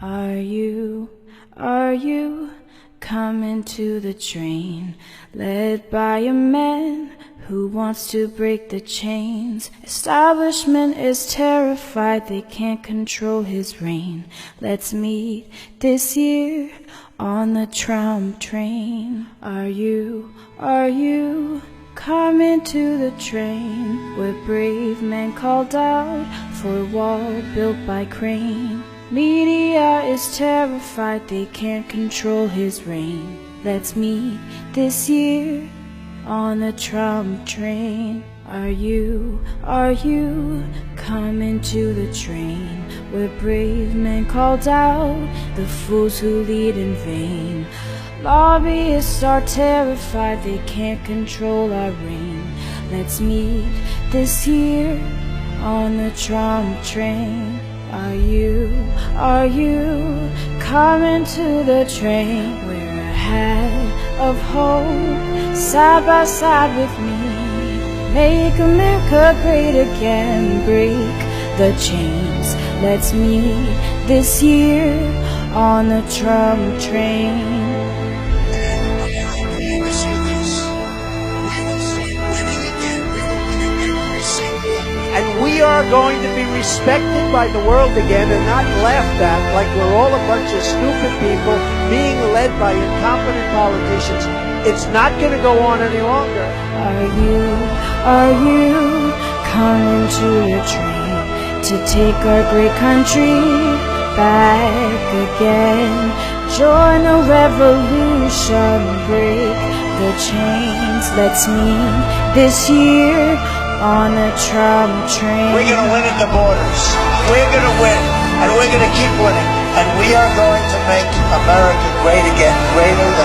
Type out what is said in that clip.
Are you coming to the train, led by a man who wants to break the chains? Establishment is terrified, they can't control his reign. Let's meet this year on the tram train. Are you coming to the train, where brave men called out for a wall built by crane? Media is terrified, they can't control his reign. Let's meet this year on the tram train. Are you coming to the train, where brave men called out the fools who lead in vain? Lobbyists are terrified, they can't control our reign. Let's meet this year on the tram train. Are you coming to the train? Wear a hat of hope, side by side with me. Make America great again, break the chains. Let's meet this year on the tram train. And we are going to be respected by the world again and not laughed at like we're all a bunch of stupid people being led by incompetent politicians. It's not going to go on any longer. Are you coming to the train to take our great country back again? Join the revolution, break the chains. Let's meet this year on the tram train. We're going to win at the borders. We're going to win, and we're going to keep winning. And we are going to make America great again, greater than